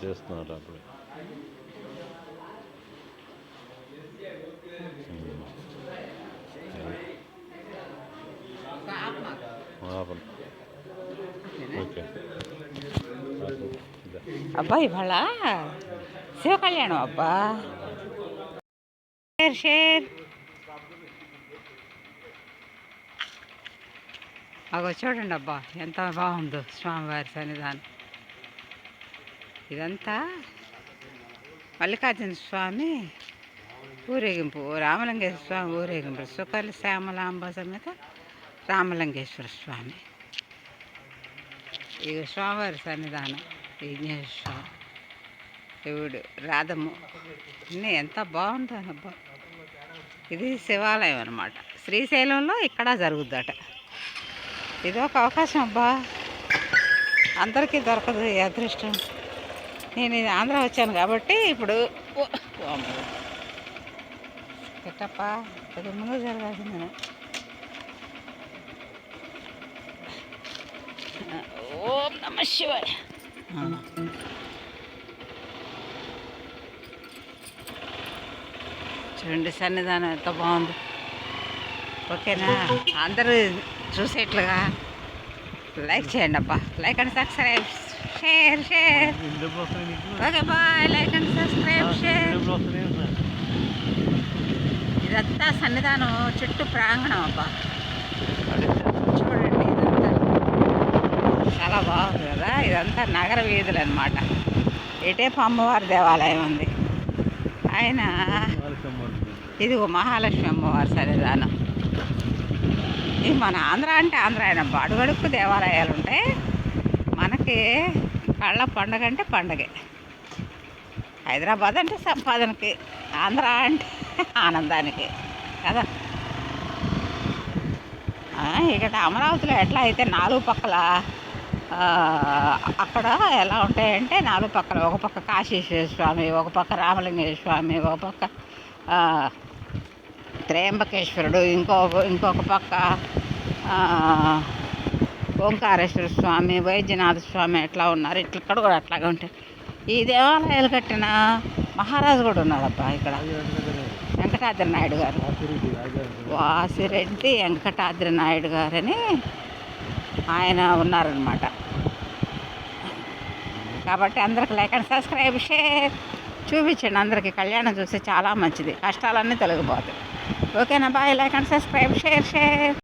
చేస్తున్నారు అప్పుడు. ఓకే అబ్బా ఇవాళ శివ కళ్యాణం అబ్బా. షేర్ షేర్ అగో చూడండి అబ్బా ఎంత బాగుందో స్వామివారి సన్నిధానం. ఇదంతా మల్లికార్జున స్వామి ఊరేగింపు, రామలింగేశ్వర స్వామి ఊరేగింపు, సుకలి శ్యామలాంబ సమేత రామలింగేశ్వర స్వామి. ఇక స్వామివారి సన్నిధానం విఘ్నేశ్వర శివుడు రాధము అన్నీ ఎంత బాగుంటుందబ్బా. ఇది శివాలయం అన్నమాట. శ్రీశైలంలో ఇక్కడ జరుగుద్దట. ఇదొక అవకాశం అబ్బా, అందరికీ దొరకదు ఈ అదృష్టం. నేను ఇది ఆంధ్ర వచ్చాను కాబట్టి ఇప్పుడు పెట్టప్ప కొద్ది ముందు జరగాల్సింది. ఓం నమ శివాయ. చూడండి సన్నిధానం ఎంత బాగుంది. ఓకేనా, అందరూ చూసేట్లుగా లైక్ చేయండి అబ్బా. Like and subscribe, share share. Okay bye. Like and subscribe, share. ఇదంతా సన్నిధానం చుట్టూ ప్రాంగణం అబ్బా. చూడండి ఇదంతా చాలా బాగుంది కదా. ఇదంతా నగర వీధులు అన్నమాట. ఇటేపు అమ్మవారి దేవాలయం ఉంది. ఆయన ఇది మహాలక్ష్మి అమ్మవారి సన్నిధానం. ఇది మన ఆంధ్ర అంటే ఆంధ్ర అయినబ్బా. అడుగడుక్కు దేవాలయాలు ఉంటాయి. మనకి కళ్ళ పండగ అంటే పండగే. హైదరాబాద్ అంటే సంపాదనకి, ఆంధ్ర అంటే ఆనందానికి కదా. ఇక్కడ అమరావతిలో ఎట్లా అయితే నాలుగు పక్కల అక్కడ ఎలా ఉంటాయంటే నాలుగు పక్కల, ఒక పక్క కాశీశ్వర స్వామి, ఒక పక్క రామలింగేశ్వర స్వామి, ఒక పక్క త్రయంబకేశ్వరుడు, ఇంకొక పక్క ఓంకారేశ్వర స్వామి, వైద్యనాథ స్వామి ఎట్లా ఉన్నారు. ఇక్కడ కూడా అట్లాగే ఉంటాయి. ఈ దేవాలయాలు కట్టిన మహారాజు కూడా ఉన్నాడబ్బా ఇక్కడ. వెంకటాద్రి నాయుడు గారు, వాసిరెడ్డి వెంకటాద్రి నాయుడు గారని ఆయన ఉన్నారనమాట. కాబట్టి అందరికి లైక్ అండ్ సబ్స్క్రైబ్, షేర్ చూపించండి. అందరికీ కళ్యాణం చూస్తే చాలా మంచిది, కష్టాలన్నీ తొలగిపోతాయి. ఓకేనా bye. Like and subscribe, share share.